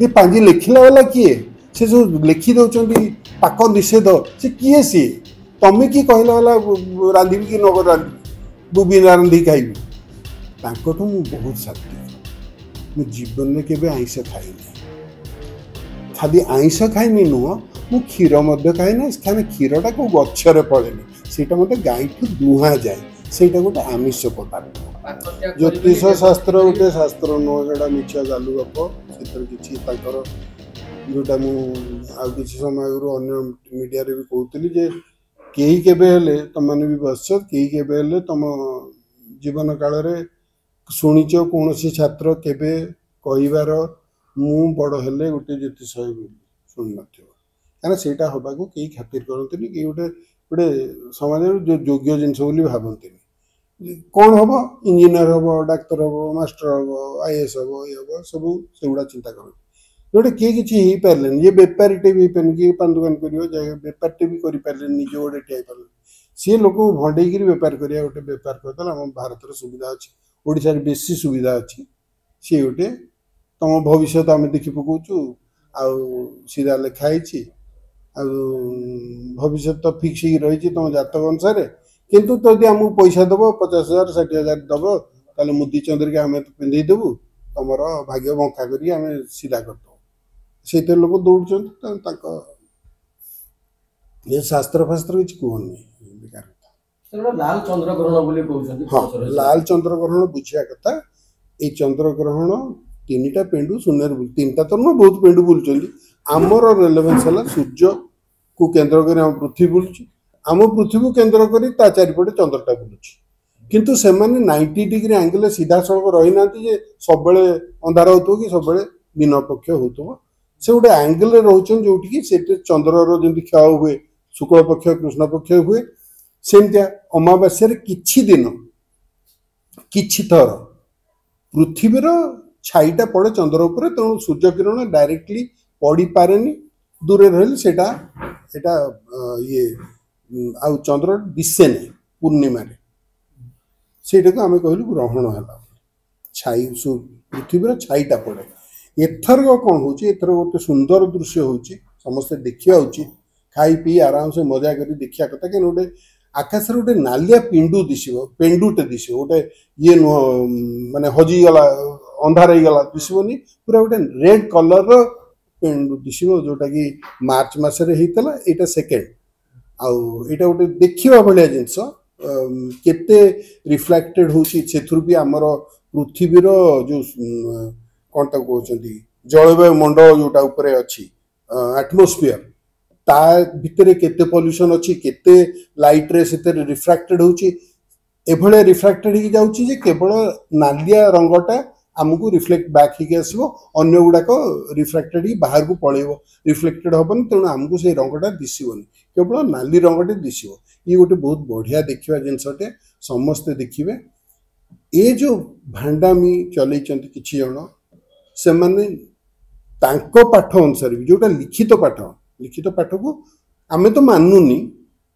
ये पांजी लिखला वाला किए से जो लिखि दौरान पाक निषेध से किए सी तमें कि कहला वाला रांधि कि न रांधि बुबी रांधि खाइबी तांकोठू मु बहुत सात्विक मु जीवन में केबे आइंष खाइनी खाली आइंष खाइनी नुह मु क्षीर मध्य खाए ना कारण क्षीरटा को गछरे पड़ेनि सेटा मते गाई ठू दुहा जाए सेटा गोटे आमिष पदार्थ ज्योतिष शास्त्र गोटे शास्त्र नुह जोटा मिछ गालू गप से किसी जोटा मुझे समय आगु अन्य मीडिया भी कहती जे कई केबे तुमने भी बस कई केबे तुम जीवन काल रे शुणिच कौन छात्र केबे कहबार मु बड़ हेले गोटे ज्योतिष शुणी ना सेटा हवा को कई खातिर करते कि गोटे गोटे समाज योग्य जिनस भावती कौन हम इंजीनियर हम डाक्तर हम मास्टर हम आईएएस हम ये हम सब से गुड़ा चिंता कर जोटे किए किसी हो पारे ये बेपारीटे भी हो कि पान दुकान कर बेपारटे भी कर निज गोटे ठिया पारे सी लोक भंडे बेपार करा गोटे बेपार करदेला आम भारत सुविधा अच्छी ओडिशा रे बेसी सुविधा अच्छी सी गोटे तुम भविष्य आम देखी पकाचु सीधा लिखाई भविष्य तो फिक्स रही तुम जातक अनुसार किंतु जदि आमको पैसा दब 50,000 60,000 दब ताले मुदी चंद्रिका आम पिंधेदेबू तुम भाग्य बंका करी आम सीधा करदे से लोक दौड़ ये शास्त्र फास्त्र किसी कहनी बेकार लाल चंद्र ग्रहण हाँ लाल चंद्र ग्रहण बुझा कथा ये चंद्र ग्रहण 3टा पेंडु शून्य 3टा तो नुह बहुत पेंडु बुलूँ आमर रेलेवेन्स है सूर्य को केन्द्र कर पृथ्वी बुलूँ आम पृथ्वी को केन्द्र कर चारिपटे चंद्रटा बुलूँ किंतु से 90 डिग्री एंगल सीधा सड़क रही ना सब अंधार हो कि सब दिन पक्ष हो से गोटे एंगल रोचन जो चंद्रर जमी क्षय हुए शुक्ल पक्ष कृष्ण पक्ष हुए सेमतिया अमावास्या किछि दिन किछि थर पृथ्वीर छाईटा पड़े चंद्र उपर तेणु सूर्य किरण डायरेक्टली पड़ पारे दूर रही ये आउ चंद्र दिशे नहीं पूर्णिमा से आम कहलु ग्रहण है छाई पृथ्वीर छाईटा पड़े एथर कौन हो गोटे सुंदर दृश्य हो समस्ते देखा उचित खाई पी आराम से मजा कर देखा कथा कहीं गोटे आकाश गोटे नालिया पिंडु दिशो पेंडुटे दिशो गोटे ये नुह माने हजिगला अंधार गला दिशोनी पूरा गोटे रेड कलर पेंडु दिशो जोटा कि मार्च मसरे होता यहाँ सेकेंड आईटा गोटे देखा भाया जिनस केते रिफ्लेक्टेड हो भी आमर पृथ्वीर जो कौन तक कहते जलवायु मंडल जोटा उपरे अच्छी एटमोस्फियर ता भितर केते पॉल्यूशन अच्छी केते लाइट रे से रिफ्रैक्टेड होची एभले रिफ्रैक्टेड हो जाउची जे केवल नालिया रंगटा आमको रिफ्लेक्ट बैक ही आसो अन्य गुड़ाक रिफ्रैक्टेड ही बाहर को पड़ेब रिफ्लेक्टेड हेनी तेणु आमको से रंगटा दिशोनी केवल नाली रंगटे दिशो ये गोटे बहुत बढ़िया देखा जिनसटे समस्ते देखिए ये जो भांडामी चलई किछि जन से माने तांको पाठ अनुसार भी जोटा लिखित पाठ को आम तो मानुनी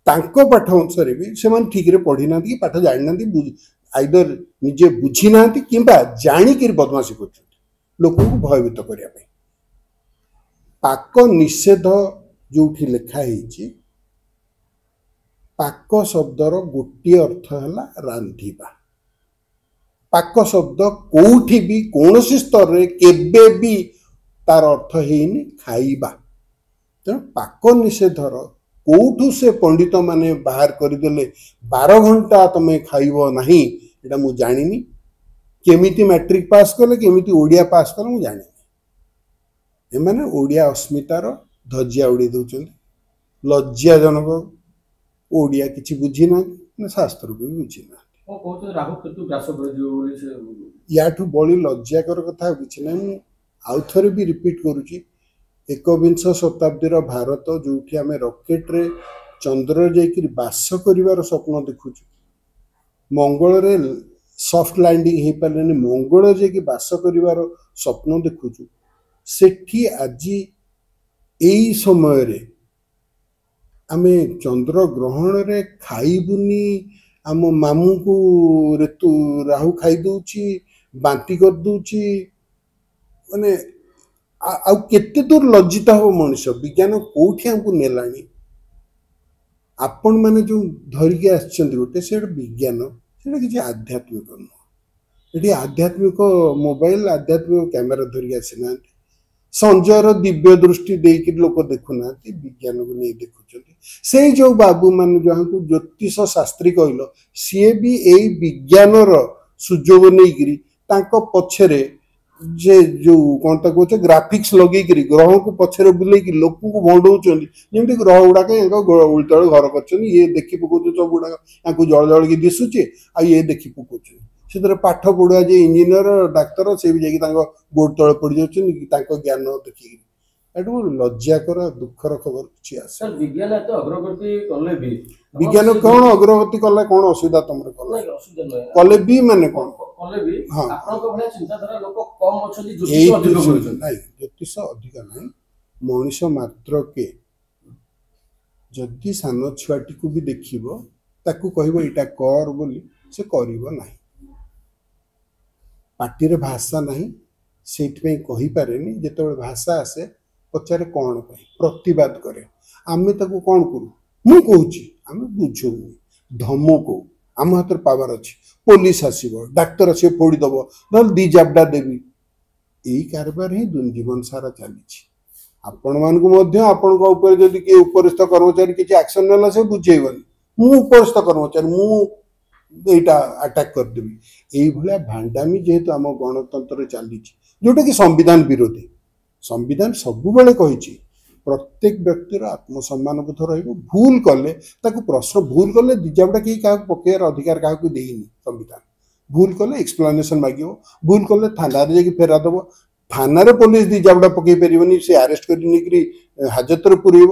तांको पाठ अनुसार भी से ठीक रे पढ़ी ना कि पाठ जानी ना आइदर निजे बुझी ना कि जाणिक बदमाशी कर लोक भयभीत करने पाक निषेध जो लिखाही पाक शब्दर गोटे अर्थ है रांधिबा पाक शब्द कौटी भी कौन स्तर रे केबे भी तार अर्थ हैनी खाइबा तेणु पाक निषेधर कौठू से पंडित माने बाहर करदेले 12 घंटा तुम्हें खाइब नहीं एटा मु जानिनी केमिति मैट्रिक पास कले केमिति ओडिया पास कले मु जानिनी एमाने ओडिया अस्मितार धज्जिया उड़ी दउछन लज्जाजनक ओडिया किछि बुझी ना शास्त्र को भी बुझी ना याठू बड़ी लज्जाकर कथा किछि ना आउ थरे भी रिपीट करूची 21 शताब्दीर भारत जो आम रॉकेट रे चंद्र जाइकि बास करिवार स्वप्न देखुछु मंगल रे सॉफ्ट लैंडिंग हो पारे मंगल जाइकि बास करिवार स्वप्न देखुछु सेठी आज एई समय रे आमे चंद्र ग्रहण रे खाइबुनी आम मामू को ऋतु राहु खाई दूची बांती कर दूची माने ଆଉ କେତେ ଦୂର ଲଜ୍ଜିତ ହବ ମଣିଷ? ବିଜ୍ଞାନ କୋଉଠି ଆମକୁ ନେଲାଣି? ଆପଣ ମାନେ ଯୋଉ ଧରିକି ଆସିଛନ୍ତି ଗୋଟେ, ସେଇଟା ବିଜ୍ଞାନ, ସେଇଟା କିଛି ଆଧ୍ୟାତ୍ମିକ ନୁହଁ। ଏଠି ଆଧ୍ୟାତ୍ମିକ ମୋବାଇଲ, ଆଧ୍ୟାତ୍ମିକ କ୍ୟାମେରା ଧରିକି ଆସିନାହାନ୍ତି। ସଞ୍ଜୟର ଦିବ୍ୟ ଦୃଷ୍ଟି ଦେଇକି ଲୋକ ଦେଖୁନାହାନ୍ତି, ବିଜ୍ଞାନକୁ ନେଇ ଦେଖୁଛନ୍ତି। ସେଇ ଯୋଉ ବାବୁ ମାନେ ଯାହାକୁ ଜ୍ୟୋତିଷ ଶାସ୍ତ୍ରୀ କହିଲ, ସିଏ ବି ଏଇ ବିଜ୍ଞାନର ସୁଯୋଗ ନେଇକିରି ତାଙ୍କ ପଛରେ ଯେ ଯୋଉ କଣ ତା କହୁଛ ଗ୍ରାଫିକ୍ସ ଲଗେଇକିରି ଗ୍ରହକୁ ପଛରେ ବୁଲେଇକି ଲୋକଙ୍କୁ ଭଣ୍ଡଉଛନ୍ତି, ଯେମିତି ଗ୍ରହ ଗୁଡାକ ଉଲଟଳ ଘର କରିଛନ୍ତି। ଇଏ ଦେଖି ପକଉଛୁ ସବୁ ଗୁଡାକ, ୟାଙ୍କୁ ଜଳ ଜଳକି ଦିଶୁଛି, ଆଉ ଇଏ ଦେଖି ପକଉଛନ୍ତି। ସେଥିରେ ପାଠ ପଢୁଆ ଯେ ଇଞ୍ଜିନିୟର ଡାକ୍ତର, ସେ ବି ଯାଇକି ତାଙ୍କ ଗୋଡ ତଳେ ପଡି ଯାଉଛନ୍ତି ତାଙ୍କ ଜ୍ଞାନ ଦେଖିକିରି। ଏଠୁ ଲଜ୍ଜାକର ଦୁଃଖର ଖବର କିଛି ଆସେ। ସାର୍ ବିଜ୍ଞାନ ଏତେ ଅଗ୍ରଗତି କଲେ ବି ବିଜ୍ଞାନ କଣ ଅଗ୍ରଗତି କଲା? କଣ ଅସୁବିଧା ତମର କଲା? ଅସୁବିଧା ନୁହେଁ, କଲେ ବି ମାନେ କଣ? କଲେ ବି ହଁ, ଆପଣଙ୍କ ଭଳିଆ ଚିନ୍ତାଧାରା ଲୋକ କମ ଅଛନ୍ତି, ଜ୍ୟୋତିଷ ଏଇ ଅଧିକ କରୁଛନ୍ତି। ନାଇଁ, ଜ୍ୟୋତିଷ ଅଧିକ ନାହିଁ। ମଣିଷ ମାତ୍ରକେ ଯଦି ସାନ ଛୁଆଟିକୁ ବି ଦେଖିବ, ତାକୁ କହିବ ଏଇଟା କର ବୋଲି, ସେ କରିବ ନାହିଁ। ପାଟିରେ ଭାଷା ନାହିଁ, ସେଇଥିପାଇଁ କହିପାରେନି। ଯେତେବେଳେ ଭାଷା ଆସେ ପଚାରେ କଣ ପାଇଁ, ପ୍ରତିବାଦ କରେ। ଆମେ ତାକୁ କଣ କରୁ? ମୁଁ କହୁଛି, ଆମେ ବୁଝଉନି, ଧମକଉ। ଆମ ହାତରେ ପାୱାର ଅଛି, ପୋଲିସ ଆସିବ, ଡାକ୍ତର ଆସିବ, ପୋଡ଼ିଦବ, ନହେଲେ ଦି ଜାବଡା ଦେବି। ଏଇ କାରବାର ହିଁ ଜୀବନ ସାରା ଚାଲିଛି। ଆପଣମାନଙ୍କୁ ମଧ୍ୟ ଆପଣଙ୍କ ଉପରେ ଯଦି କିଏ ଉପରିସ୍ଥ କର୍ମଚାରୀ କିଛି ଆକ୍ସନ ନେଲା, ସେ ବୁଝେଇବନି, ମୁଁ ଉପରିସ୍ଥ କର୍ମଚାରୀ, ମୁଁ ଏଇଟା ଆଟାକ୍ କରିଦେବି। ଏଇଭଳିଆ ଭାଣ୍ଡାମି ଯେହେତୁ ଆମ ଗଣତନ୍ତ୍ରରେ ଚାଲିଛି, ଯୋଉଟା କି ସମ୍ବିଧାନ ବିରୋଧୀ। ସମ୍ବିଧାନ ସବୁବେଳେ କହିଛି ପ୍ରତ୍ୟେକ ବ୍ୟକ୍ତିର ଆତ୍ମସମ୍ମାନବୋଧ ରହିବ। ଭୁଲ କଲେ ତାକୁ ପ୍ରଶ୍ନ, ଭୁଲ କଲେ ଦି ଜାବଡ଼ା କେହି କାହାକୁ ପକେଇବାର ଅଧିକାର କାହାକୁ ଦେଇନି ସମ୍ବିଧାନ। ଭୁଲ କଲେ ଏକ୍ସପ୍ଲାନେସନ ମାଗିବ, ଭୁଲ କଲେ ଥାନାରେ ଯାଇକି ଫେରା ଦେବ। ଥାନାରେ ପୋଲିସ ଦି ଜାବଡ଼ା ପକେଇ ପାରିବନି, ସେ ଆରେଷ୍ଟ କରି ନେଇକିରି ହାଜତରେ ପୁରେଇବ।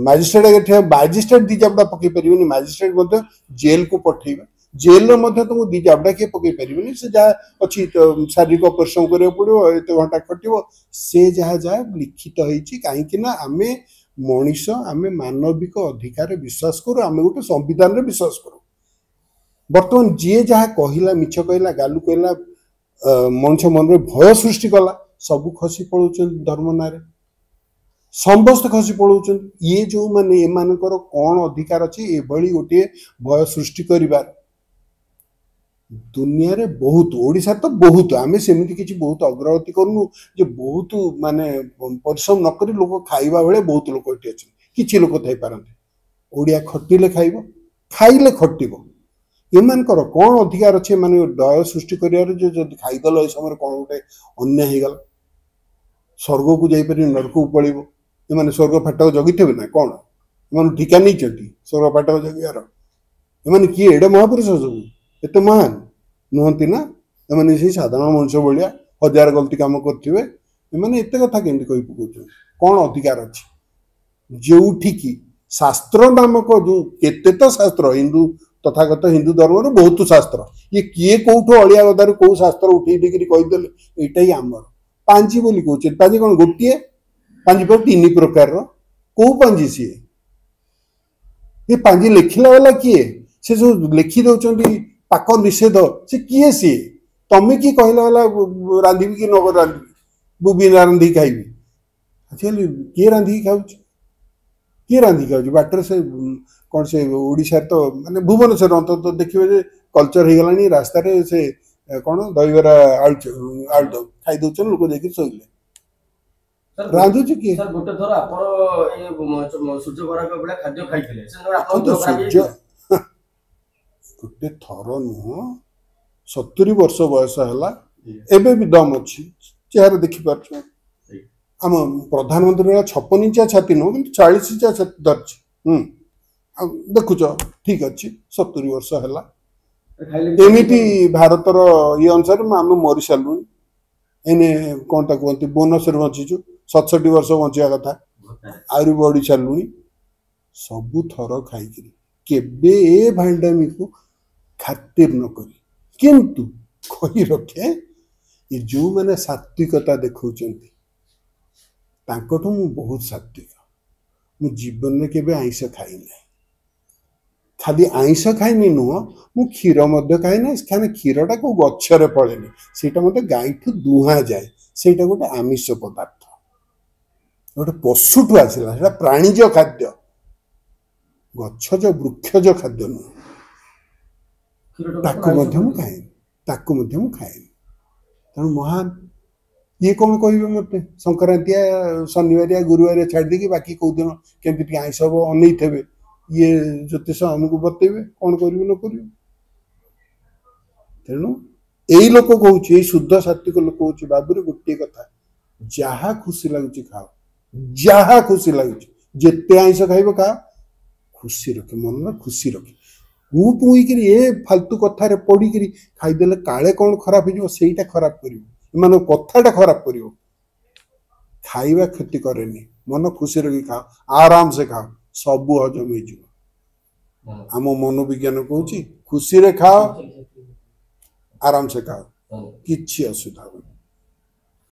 ମାଜିଷ୍ଟ୍ରେଟ ଦି ଜାବଡ଼ା ପକେଇ ପାରିବନି, ମାଜିଷ୍ଟ୍ରେଟ ମଧ୍ୟ ଜେଲକୁ ପଠେଇବେ। ଜେଲରେ ମଧ୍ୟ ତମକୁ ଦି ଜାବଡ଼ା କିଏ ପକେଇ ପାରିବନି। ସେ ଯାହା ଅଛି ଶାରୀରିକ ପରିଶ୍ରମ କରିବାକୁ ପଡିବ, ଏତେ ଘଣ୍ଟା ଖଟିବ, ସେ ଯାହା ଯାହା ଲିଖିତ ହେଇଛି। କାହିଁକି ନା ଆମେ ମଣିଷ, ଆମେ ମାନବିକ ଅଧିକାରରେ ବିଶ୍ୱାସ କରୁ, ଆମେ ଗୋଟେ ସମ୍ବିଧାନରେ ବିଶ୍ୱାସ କରୁ। ବର୍ତ୍ତମାନ ଯିଏ ଯାହା କହିଲା, ମିଛ କହିଲା, ଗାଲୁ କହିଲା, ମଣିଷ ମନରେ ଭୟ ସୃଷ୍ଟି କଲା, ସବୁ ଖସି ପଳାଉଛନ୍ତି ଧର୍ମ ନାଁରେ, ସମସ୍ତେ ଖସି ପଳାଉଛନ୍ତି। ଇଏ ଯୋଉମାନେ, ଏମାନଙ୍କର କଣ ଅଧିକାର ଅଛି ଏଭଳି ଗୋଟିଏ ଭୟ ସୃଷ୍ଟି କରିବାର? ଦୁନିଆରେ ବହୁତ, ଓଡ଼ିଶାରେ ତ ବହୁତ, ଆମେ ସେମିତି କିଛି ବହୁତ ଅଗ୍ରଗତି କରୁନୁ ଯେ ବହୁତ ମାନେ ପରିଶ୍ରମ ନକରି ଲୋକ ଖାଇବା ବେଳେ ବହୁତ ଲୋକ ଏଠି ଅଛନ୍ତି। କିଛି ଲୋକ ଥାଇପାରନ୍ତି। ଓଡ଼ିଆ ଖଟିଲେ ଖାଇବ, ଖାଇଲେ ଖଟିବ। ଏମାନଙ୍କର କଣ ଅଧିକାର ଅଛି ଏମାନେ ଭୟ ସୃଷ୍ଟି କରିବାରେ? ଯେ ଯଦି ଖାଇଦେଲ ଏ ସମୟରେ କଣ ଗୋଟେ ଅନ୍ୟାୟ ହେଇଗଲା, ସ୍ୱର୍ଗକୁ ଯାଇପାରିବ, ନରକକୁ ପଳେଇବ। ଏମାନେ ସ୍ୱର୍ଗ ଫାଟକ ଜଗିଥିବେ ନା କଣ? ଏମାନଙ୍କୁ ଠିକା ନେଇଛନ୍ତି ସ୍ୱର୍ଗ ଫାଟକ ଜଗିବାର? ଏମାନେ କିଏ ଏଡେ ମହାପୁରୁଷ? ସବୁ ଏତେ ମହାନ ନୁହନ୍ତି ନା। ଏମାନେ ସେଇ ସାଧାରଣ ମଣିଷ ଭଳିଆ ହଜାର ଗଲତି କାମ କରିଥିବେ। ଏମାନେ ଏତେ କଥା କେମିତି କହି ପକଉଛନ୍ତି? କଣ ଅଧିକାର ଅଛି? ଯୋଉଠିକି ଶାସ୍ତ୍ର ନାମକ ଯୋଉ କେତେ ତ ଶାସ୍ତ୍ର, ହିନ୍ଦୁ ତଥାଗତ ହିନ୍ଦୁ ଧର୍ମରେ ବହୁତ ଶାସ୍ତ୍ର, ଇଏ କିଏ କୋଉଠୁ ଅଳିଆ ଗଦାରୁ କୋଉ ଶାସ୍ତ୍ର ଉଠେଇ ଦେଇକିରି କହିଦେଲେ ଏଇଟା ହିଁ ଆମର ପାଞ୍ଜି ବୋଲି କହୁଛନ୍ତି। ପାଞ୍ଜି କଣ ଗୋଟିଏ? ପାଞ୍ଜି ପରେ ତିନି ପ୍ରକାରର। କୋଉ ପାଞ୍ଜି ସିଏ? ଏ ପାଞ୍ଜି ଲେଖିଲା ବାଲା କିଏ? ସେ ଯୋଉ ଲେଖି ଦଉଛନ୍ତି ପାକ ନିଷେଧ, ସେ କିଏ ସିଏ? ତମେ କି କହିଲା ବାଲା ରାନ୍ଧିବି କି ନ ରାନ୍ଧିବି, ବୁବି ରାନ୍ଧିକି ଖାଇବି? ଆଜିକାଲି କିଏ ରାନ୍ଧିକି ଖାଉଛି? କିଏ ରାନ୍ଧିକି ଖାଉଛି? ବାଟରେ ସେ କଣ, ସେ ଓଡ଼ିଶାରେ ତ ମାନେ ଭୁବନେଶ୍ୱର ଅନ୍ତତଃ ଦେଖିବେ ଯେ କଲଚର ହେଇଗଲାଣି, ରାସ୍ତାରେ ସେ କଣ ଦହିବରା ଆଳୁଦମ ଖାଇ ଦଉଛନ୍ତି, ଲୋକ ଯାଇକି ଶୋଇଲେ। ରାନ୍ଧୁଛି କିଏ? ସାର୍ ଗୋଟେ ଥର ଆପଣ ଏ ସୂର୍ଯ୍ୟପରାଗ ଭଳିଆ ଖାଦ୍ୟ ଖାଇଥିଲେ, ସୂର୍ଯ୍ୟ ଗୋଟେ ଥର ନୁହଁ, 70 ବର୍ଷ ବୟସ ହେଲା, ଏବେ ବି ଦମ ଅଛି, ଚେହେରା ଦେଖିପାରୁଛ। ଆମ ପ୍ରଧାନମନ୍ତ୍ରୀର 56 ଇଞ୍ଚିଆ ଛାତି ନୁହଁ, କିନ୍ତୁ 40 ଇଞ୍ଚିଆ ଛାତି ଧରିଛି। ଆଉ ଦେଖୁଛ, ଠିକ ଅଛି, 70 ବର୍ଷ ହେଲା। ଏମିତି ଭାରତର ଇଏ ଅନୁସାରେ ଆମେ ମରି ସାରିଲୁଣି। ଏନେ କଣ ତା କୁହନ୍ତି, ବୋନସରେ ବଞ୍ଚିଛୁ। 67 ବର୍ଷ ବଞ୍ଚିବା କଥା, ଆହୁରି ବଢି ସାରିଲୁଣି। ସବୁ ଥର ଖାଇକିରି କେବେ ଏ ଭାଣ୍ଡାମୀକୁ ଖାତିର ନ କରି, କିନ୍ତୁ କହି ରଖେ ଏ ଯୋଉମାନେ ସାତ୍ବିକତା ଦେଖାଉଛନ୍ତି ତାଙ୍କଠୁ ମୁଁ ବହୁତ ସାତ୍ବିକ। ମୁଁ ଜୀବନରେ କେବେ ଆଇଁଷ ଖାଇନାହିଁ। ଖାଲି ଆଇଁଷ ଖାଇନି ନୁହଁ, ମୁଁ କ୍ଷୀର ମଧ୍ୟ ଖାଇନାହିଁ। କାହିଁକିନା କ୍ଷୀରଟା କୋଉ ଗଛରେ ଫଳେନି, ସେଇଟା ମୋତେ ଗାଈଠୁ ଦୁହାଁ ଯାଏ। ସେଇଟା ଗୋଟେ ଆମିଷ ପଦାର୍ଥ, ଗୋଟେ ପଶୁଠୁ ଆସିଲା, ସେଟା ପ୍ରାଣୀଜ ଖାଦ୍ୟ, ଗଛଜ ବୃକ୍ଷଜ ଖାଦ୍ୟ ନୁହେଁ। ତାକୁ ମଧ୍ୟ ମୁଁ ଖାଏନି। ତେଣୁ ମହାନ ଇଏ କଣ କହିବେ ମତେ, ସଂକ୍ରାନ୍ତିଆ ଶନିବାରିଆ ଗୁରୁବାରିଆ ଛାଡ଼ି ଦେଇକି ବାକି କୋଉଦିନ କେମିତି ଟିକେ ଆଇଁଷ ହବ ଅନେଇଥିବେ, ଇଏ ଜ୍ୟୋତିଷ ଆମକୁ ବତେଇବେ କଣ କରିବୁ ନ କରିବୁ। ତେଣୁ ଏଇ ଲୋକ କହୁଛି, ଏଇ ଶୁଦ୍ଧ ସାତ୍ବିକ ଲୋକ କହୁଛି, ବାବୁରେ ଗୋଟିଏ କଥା, ଯାହା ଖୁସି ଲାଗୁଛି ଖାଅ, ଯାହା ଖୁସି ଲାଗୁଛି, ଯେତେ ଆଇଁଷ ଖାଇବ ଖାଅ, ଖୁସି ରଖେ, ମନରେ ଖୁସି ରଖେ। ମୁଁ ପୁଇକିରି ଏ ଫାଲତୁ କଥାରେ ପଡ଼ିକିରି ଖାଇଦେଲେ କାଳେ କଣ ଖରାପ ହେଇଯିବ, ସେଇଟା ଖରାପ କରିବ, ଏମାନଙ୍କ କଥାଟା ଖରାପ କରିବ। ଖାଇବା କ୍ଷତି କରେନି, ମନ ଖୁସି ରଖି ଖାଅ, ଆରାମସେ ଖାଅ, ସବୁ ହଜମ ହେଇଯିବ। ଆମ ମନୋବିଜ୍ଞାନ କହୁଛି ଖୁସିରେ ଖାଅ, ଆରାମସେ ଖାଅ, କିଛି ଅସୁବିଧା ହବନି।